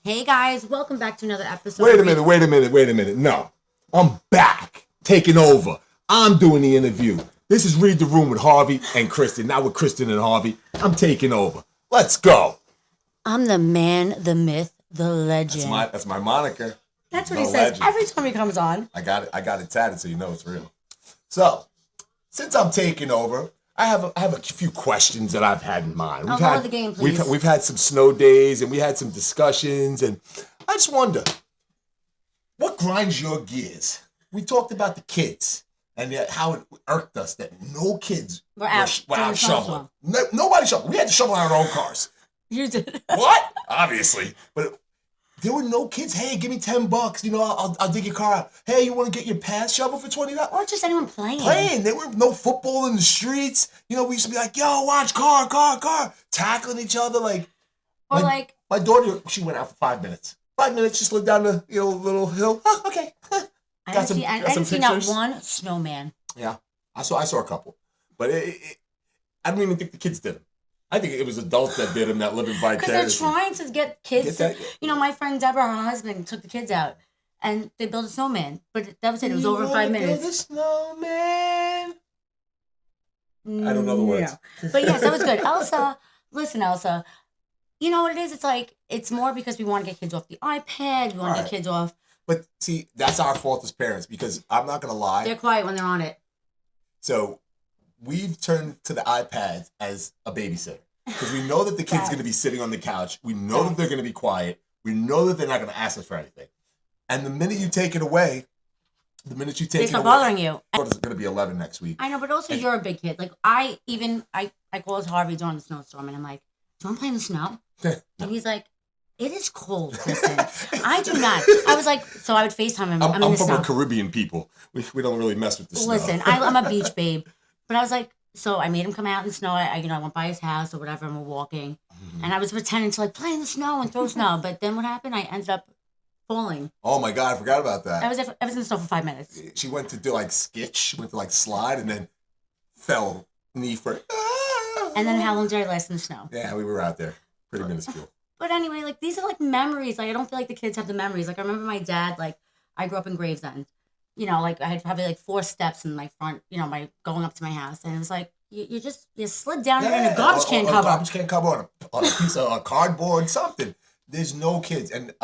Hey guys, welcome back to another episode. Wait a minute. No, I'm back, taking over. I'm doing the interview. This is Read the Room with Harvey and Kristen. Now with Kristen and Harvey, I'm taking over. Let's go. I'm the man, the myth, the legend. That's my moniker. That's what he says every time he comes on. I got it tatted so you know it's real. So, since I'm taking over, I have a few questions that I've had in mind. The game, please. We've had some snow days and we had some discussions, and I just wonder, what grinds your gears? We talked about the kids and how it irked us that no kids were out shoveling. Nobody shoveled. We had to shovel our own cars. You did. What? Obviously, but there were no kids. Hey, give me $10. You know, I'll dig your car out. Hey, you want to get your path shovel for $20? Or just anyone playing. There were no football in the streets. You know, we used to be like, yo, watch car, tackling each other my daughter. She went out for 5 minutes. 5 minutes, she slid down the little hill. Oh, okay. I didn't see not one snowman. Yeah, I saw a couple, but I don't even think the kids did them. I think it was adults that did them that live in vicariously. Because they're trying to get kids. My friend Deborah, her husband, took the kids out, and they built a snowman. But that was it. It was over in 5 minutes. Build a snowman. I don't know the words. No. But yes, that was good. Elsa, listen, Elsa. You know what it is? It's like, it's more because we want to get kids off the iPad. We want to get kids off. But see, that's our fault as parents, because I'm not going to lie. They're quiet when they're on it. So we've turned to the iPads as a babysitter, because we know that the kid's going to be sitting on the couch. We know that they're going to be quiet. We know that they're not going to ask us for anything. And the minute you take it away, they start bothering you. It's going to be 11 next week. I know, but also you're a big kid. Like I called Harvey during the snowstorm, and I'm like, "Do you want to play in the snow?" And he's like, "It is cold, Kristen." I do not. I was like, so I would FaceTime him. I'm from a Caribbean people. We don't really mess with the snow. Listen, I'm a beach babe, but I was like, so I made him come out in the snow. I went by his house or whatever, and we're walking, and I was pretending to like play in the snow and throw snow. But then what happened? I ended up falling. Oh my God, I forgot about that. I was in the snow for 5 minutes. She went to do like skitch. She went to like slide and then fell knee first. And then how long did I last in the snow? Yeah, we were out there. Pretty minuscule. But anyway, like these are like memories. Like I don't feel like the kids have the memories. Like I remember my dad. Like I grew up in Gravesend. Like I had probably like 4 steps in my front. My going up to my house, and it was like you slid down there in a garbage can cover. Garbage can cover on a piece of cardboard, something. There's no kids, and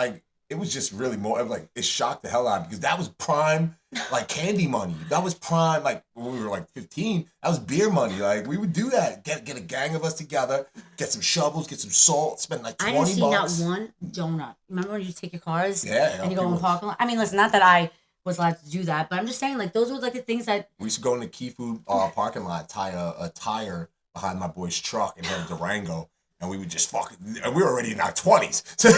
it was just really more like it shocked the hell out of me, because that was prime like candy money. That was prime like when we were like 15. That was beer money. Like we would do that. Get a gang of us together, get some shovels, get some salt, spend like $20. I didn't see not one donut. Remember when you take your cars? Yeah. And you go in the parking lot? I mean, listen, not that I was allowed to do that, but I'm just saying like those were like the things that we used to go in the Key Food parking lot, tie a tire behind my boy's truck and have a Durango. And we would just and we were already in our 20s. So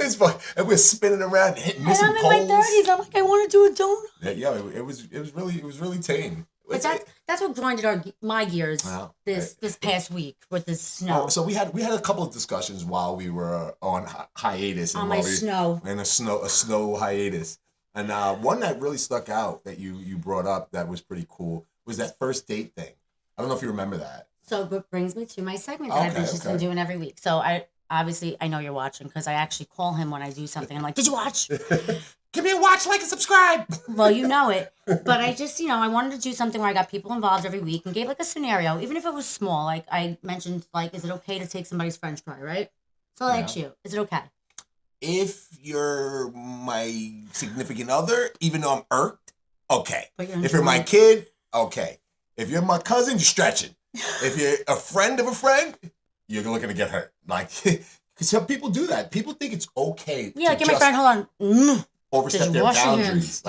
it's fun. And we're spinning around and hitting missing poles. And I'm in my 30s. I'm like, I want to do a donut. Yeah, it was really tame. But that's what grinded my gears this past week with the snow. So we had a couple of discussions while we were on hiatus. On my snow. And a snow hiatus. And one that really stuck out that you brought up that was pretty cool was that first date thing. I don't know if you remember that. So it brings me to my segment that I've just been doing every week. So I know you're watching, because I actually call him when I do something. I'm like, did you watch? Give me a watch, like, and subscribe. Well, you know it. But I just, I wanted to do something where I got people involved every week and gave like a scenario, even if it was small. Like I mentioned, like, is it okay to take somebody's French fry, right? So I'll ask you, is it okay? If you're my significant other, even though I'm irked, okay. If you're my kid, okay. If you're my cousin, you're stretching. If you're a friend of a friend, you're looking to get hurt. Like, because some people do that. People think it's okay. Yeah, like, my friend, hold on. Overstep their boundaries.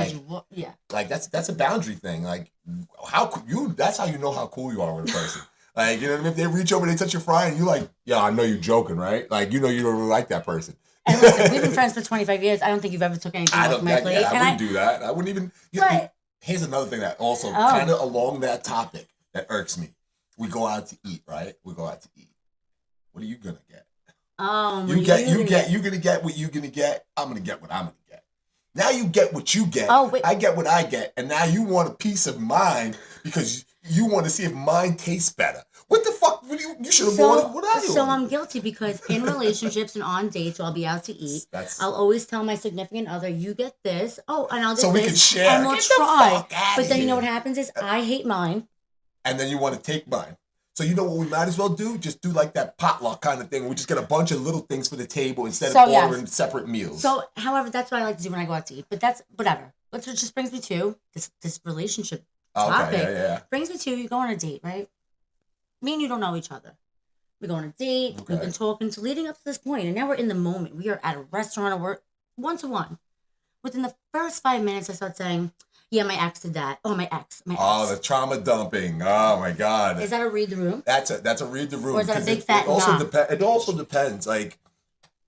Like that's a boundary thing. Like, that's how you know how cool you are with a person. Like, if they reach over, they touch your fry, and you're like, yeah, I know you're joking, right? Like, you don't really like that person. And listen, we've been friends for 25 years. I don't think you've ever took anything off my plate. I wouldn't do that. I wouldn't even. Here's another thing that also kind of along that topic that irks me. We go out to eat, right? We go out to eat. What are you gonna get? You're gonna get what you're gonna get. I'm gonna get what I'm gonna get. Now you get what you get. I get what I get, and now you want a piece of mine because you want to see if mine tastes better. What the fuck? You should have bought it. What I So ordered. I'm guilty because in relationships and on dates, I'll be out to eat. That's I'll always tell my significant other, "You get this." Oh, and I'll get so this. we can share. And we'll Get try. the fuck out But of then you know here. what happens is I hate mine. And then you want to take mine. So you know what we might as well do? Just do like that potluck kind of thing. We just get a bunch of little things for the table instead of ordering separate meals. So, however, that's what I like to do when I go out to eat. But that's whatever. Which just brings me to this relationship topic. Yeah. Brings me to you go on a date, right? Me and you don't know each other. We go on a date. Okay. We've been talking to leading up to this point, and now we're in the moment. We are at a restaurant, or we're one-to-one. Within the first 5 minutes, I start saying, "Yeah, my ex did that. Oh, my ex. Oh, the trauma dumping. Oh my God. Is that a read the room? That's a read the room. Or is that a big it, fat it also nah? It also depends, like,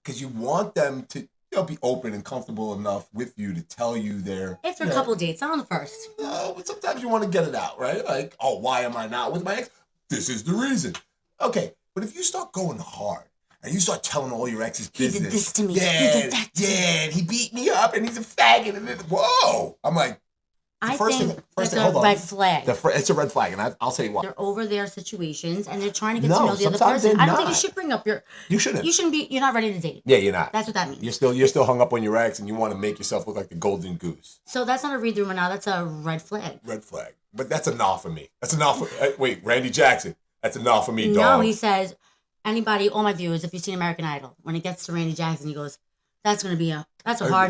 because you want them to be open and comfortable enough with you to tell you their. After a couple dates, not on the first. No, but sometimes you want to get it out, right? Like, oh, why am I not with my ex? This is the reason. Okay, but if you start going hard and you start telling all your ex's business, He did this to me. Yeah, He did that to me. and he beat me up, and he's a faggot, and then, whoa! I'm like, I first think thing, that's hold a on. red flag. It's a red flag, and I'll tell you what. They're over their situations and they're trying to get to No, know the other sometimes person. they're I don't think you not. should bring up your. You shouldn't. You shouldn't be. You're not ready to date. Yeah, you're not. That's what that means. You're still hung up on your ex, and you want to make yourself look like the golden goose. So that's not a read through now. That's a red flag. Red flag. But that's a nah for me. That's a nah for. Wait, Randy Jackson. That's a nah for me, dog. No, he says, anybody, all my viewers, if you've seen American Idol, when it gets to Randy Jackson, he goes, that's a hard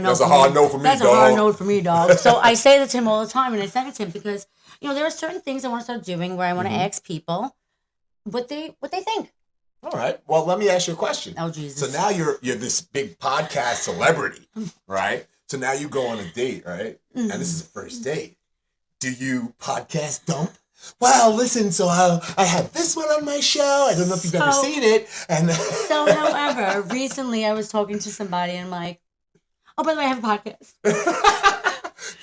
no. That's a hard no for me, That's dog. a hard no for me, dog. So I say that to him all the time, and I send it to him because there are certain things I want to start doing where I want to ask people what they think. All right. Well, let me ask you a question. Oh Jesus! So now you're this big podcast celebrity, right? So now you go on a date, right? And this is a first date. Do you podcast dump? Well, listen, so I have this one on my show. I don't know if you've ever seen it. And So, however, recently I was talking to somebody and I'm like, oh, by the way, I have a podcast.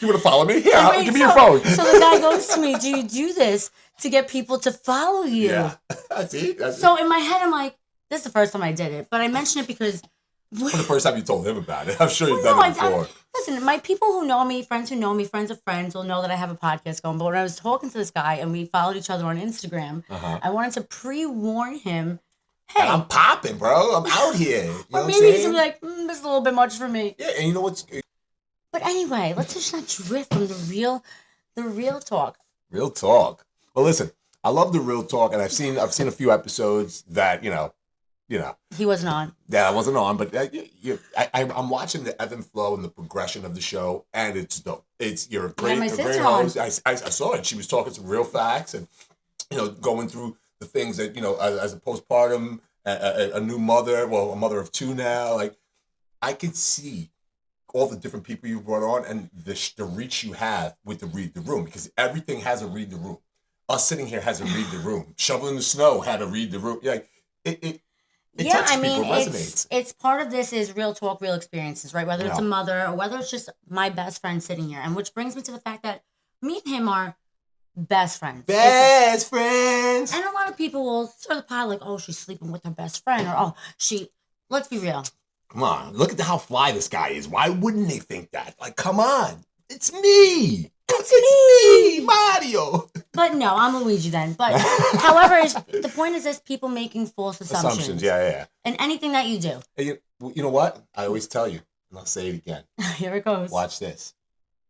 You want to follow me? Here, Wait, give me your phone. So the guy goes to me, do you do this to get people to follow you? Yeah. That's it. So in my head, I'm like, this is the first time I did it. But I mention it because... For the first time you told him about it. I'm sure you've done it before. Listen, my people who know me, friends who know me, friends of friends will know that I have a podcast going. But when I was talking to this guy and we followed each other on Instagram, I wanted to pre-warn him, hey. And I'm popping, bro. I'm out here. You know But what maybe I'm he's saying? going to be like, this is a little bit much for me. Yeah, and you know what's... But anyway, let's just not drift from the real talk. Real talk. Well, listen, I love the real talk, and I've seen a few episodes that, you know. He wasn't on. Yeah, I wasn't on, but I'm watching the ebb and flow and the progression of the show, and it's dope. You're a great, my a great sister host. on. I saw it. She was talking some real facts, and going through the things that as a postpartum, a new mother, well, a mother of two now. Like, I could see all the different people you brought on and the reach you have with the read the room, because everything has a read the room. Us sitting here has a read the room. Shoveling the snow had a read the room. Like it touches people, it resonates. It's part of this is real talk, real experiences, right? Whether it's a mother or whether it's just my best friend sitting here. And which brings me to the fact that me and him are best friends. Best friends. And a lot of people will stir the pot like, oh, she's sleeping with her best friend, or let's be real. Come on, look at how fly this guy is. Why wouldn't they think that? Like, come on. It's me. It's me, Mario. But no, I'm Luigi then. But however, the point is this: people making false assumptions. Yeah. And anything that you do. And you know what? I always tell you, and I'll say it again. Here it goes. Watch this.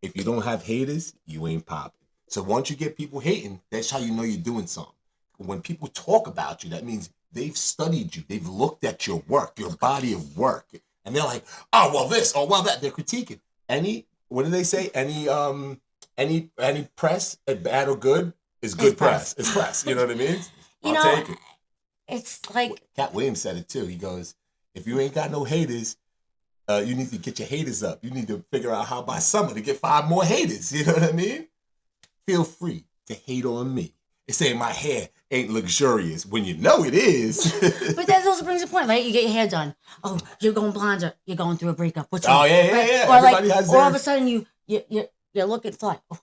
If you don't have haters, you ain't popping. So once you get people hating, that's how you know you're doing something. When people talk about you, that means they've studied you. They've looked at your work, your body of work. And they're like, oh, well, this, oh, well, that. They're critiquing. What do they say? Any press, bad or good, is good press. It's press. You know what I mean? I'll take it. It's like... Cat Williams said it too. He goes, if you ain't got no haters, you need to get your haters up. You need to figure out how by summer to get 5 more haters. You know what I mean? Feel free to hate on me. It's saying my hair ain't luxurious when you know it is. But that also brings a point, right? You get your hair done. Oh, you're going blonder. You're going through a breakup. What's wrong? Oh, yeah. Or everybody has all of a sudden you're looking fly. Oh.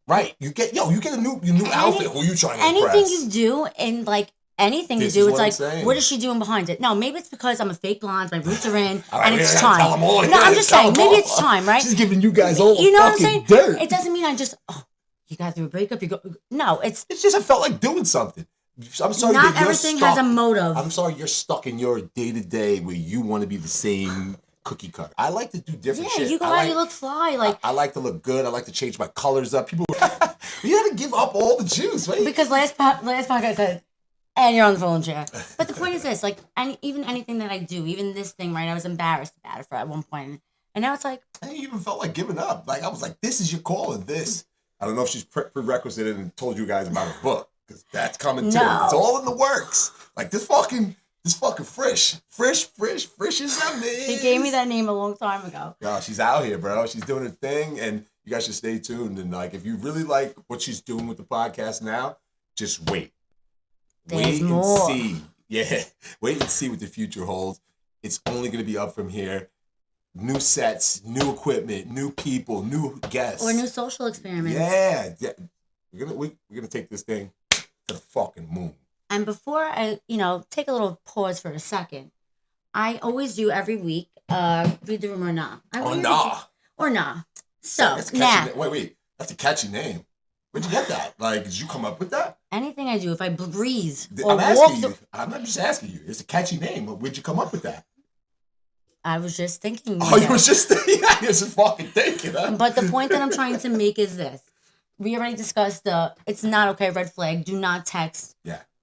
Right. You get a new outfit. Who you trying to impress? Anything you do and like anything This you do, is it's what like, I'm saying. what is she doing behind it? No, maybe it's because I'm a fake blonde, my roots are in, All right, and it's yeah, time. tell 'em all. No, Yeah, I'm just tell saying, 'em maybe all. it's time, right? She's giving you guys all you know what I'm fucking saying? dirt. It doesn't mean I just, you got through a breakup, you go, no, it's just I felt like doing something. I'm sorry Not that you're everything stuck. has a motive. I'm sorry you're stuck in your day-to-day where you want to be the same cookie cutter. I like to do different shit. You go I out, you look fly. Like I like to look good. I like to change my colors up. People, you got to give up all the juice, right? because last podcast I said, and you're on the phone chair. But the point is this: like, even anything that I do, even this thing, right? I was embarrassed about it at one point, and now it's like I even felt like giving up. Like I was like, this is your call, and this. I don't know if she's prerequisited and told you guys about her book because that's coming too. No. It's all in the works. Like this fucking fresh is a man. he gave me that name a long time ago. Yeah, she's out here, bro. She's doing her thing, and you guys should stay tuned. And like, if you really like what she's doing with the podcast now, just wait. There's wait more. And see. Yeah, wait and see what the future holds. It's only going to be up from here. New sets, new equipment, new people, new guests, Or new social experiments. Yeah. We're gonna take this thing to the fucking moon. And before I, take a little pause for a second, I always do every week, read the room or nah. Or nah. So, That's nah. Wait. That's a catchy name. Where'd you get that? Like, did you come up with that? Anything I do, if I breathe or I'm walk asking you. I'm not just asking you. It's a catchy name. Where'd you come up with that? I was just thinking. Oh, you was just thinking. I was just fucking thinking. Huh? But the point that I'm trying to make is this. We already discussed it's not okay, red flag. Do not text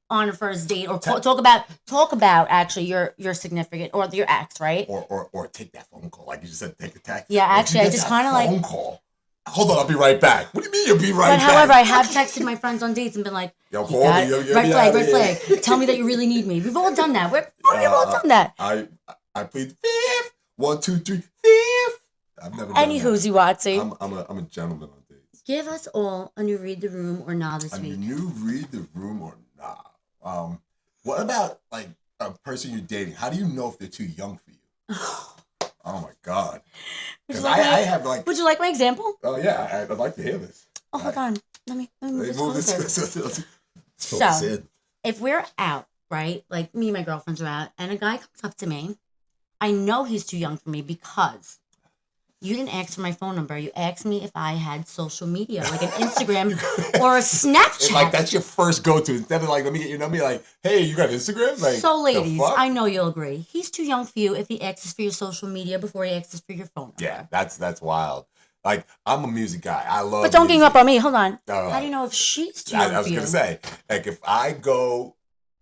on a first date or talk about actually your significant or your ex, right? Or take that phone call. Like you just said, take the text. Yeah, actually, I just kind of like... phone call. Hold on, I'll be right back. What do you mean you'll be right back? But however, I have texted my friends on dates and been like, yo, call me. Red flag. Tell me that you really need me. We've all done that. We've all done that. I plead the fifth. 1, 2, 3, fifth. I've never done Anywho's Watsy. I'm a gentleman on dates. Give us all a new read the room or nah this week. A new read the room or nah. What about like a person you're dating? How do you know if they're too young for you? Oh my God. Because I have like. Would you like my example? Oh yeah, I'd like to hear this. Oh, hold on. Let me move this. So, if we're out, right? Like me and my girlfriends are out, and a guy comes up to me, I know he's too young for me because you didn't ask for my phone number. You asked me if I had social media, like an Instagram or a Snapchat. Like that's your first go-to instead of like, let me get your number. Like, hey, you got Instagram? Like, so ladies, I know you'll agree. He's too young for you if he asks for your social media before he asks for your phone number. Yeah, that's wild. Like, I'm a music guy. I love. But don't gang up on me. Hold on. No. How do you know if she's too young for you? I was gonna say, like, if I go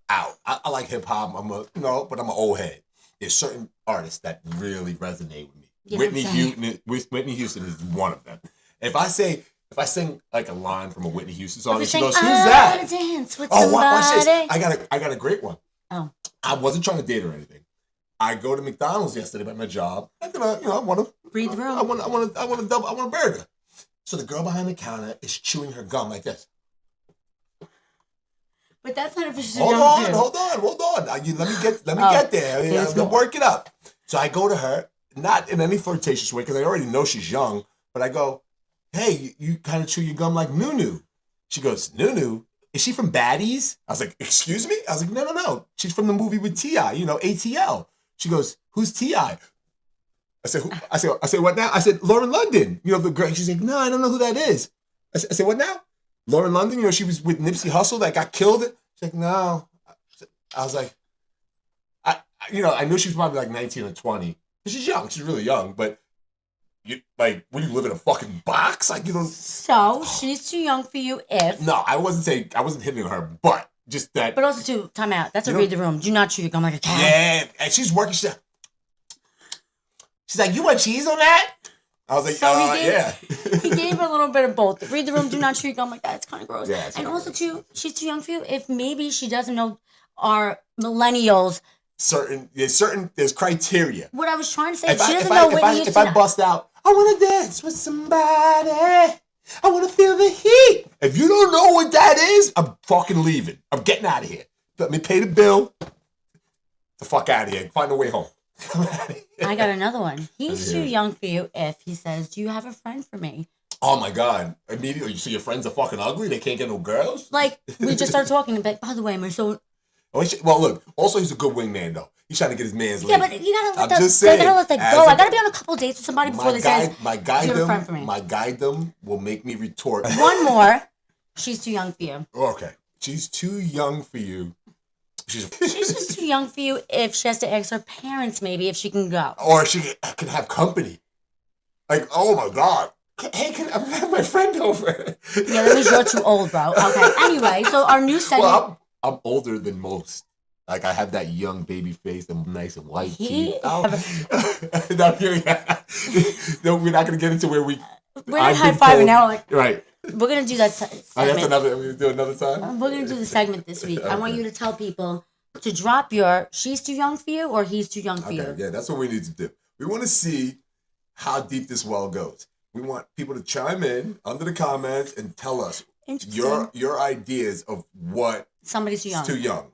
out, I like hip hop. But I'm an old head. There's certain artists that really resonate with me. Whitney Houston is one of them. If I sing like a line from a Whitney Houston song, and she goes, "Who's that?" I want to dance with somebody. Watch this. I got a great one. Oh. I wasn't trying to date her or anything. I go to McDonald's yesterday at my job. I want to read the room. I want a burger. So the girl behind the counter is chewing her gum like this. But that's not officially. Hold on. Let me get there. I'm gonna work it up. So I go to her, not in any flirtatious way, because I already know she's young. But I go, "Hey, you kind of chew your gum like Nunu." She goes, "Nunu? Is she from Baddies?" I was like, "Excuse me?" I was like, "No. She's from the movie with T.I., ATL." She goes, "Who's T.I.?" I said, "What now?" I said, "Lauren London." The girl. She's like, "No, I don't know who that is." I said, "What now?" Lauren London, she was with Nipsey Hussle that got killed. She's like, "No." I was like, I knew she was probably like 19 or 20. She's young. She's really young. But, when you live in a fucking box? Like, you don't... So, she's too young for you if... No, I wasn't hitting on her, but just that... But also, too, time out. That's read the room. Do not chew your gum like a cat. Yeah, and she's working. She's like, "You want cheese on that?" I was like, yeah. He gave her a little bit of both. Read the room, do not chew your gum like that. It's kind of gross. Yeah, and also, too, she's too young for you if maybe she doesn't know our millennials. There's criteria. What I was trying to say, she doesn't know Whitney Houston. If I bust out, I want to dance with somebody. I want to feel the heat. If you don't know what that is, I'm fucking leaving. I'm getting out of here. Let me pay the bill. The fuck out of here. Find a way home. I got another one. He's too young for you if he says, "Do you have a friend for me?" Oh my God. Immediately, so your friends are fucking ugly? They can't get no girls? Like, we just started talking, but by the way, my soul... Well, look, also he's a good wingman, though. He's trying to get his man's Yeah, lady. but you gotta let that go. I gotta be on a couple dates with somebody before they say, my guidem will make me retort. One more. She's too young for you. Okay. She's too young for you. She's just too young for you if she has to ask her parents maybe if she can go. Or she can have company. Like, oh my God. Hey, can I have my friend over? Yeah, that means you're too old, bro. Okay. Anyway, so our new segment. Well, I'm older than most. Like, I have that young baby face and nice and white teeth. No, we're not going to get into where we're not high-fiving now. Like, right. We're going to do that segment. That's another, we're going to do another time? We're going to do the segment this week. Okay. I want you to tell people to drop your she's too young for you or he's too young for you. Yeah, that's what we need to do. We want to see how deep this well goes. We want people to chime in under the comments and tell us your ideas of what somebody's too young. Too young.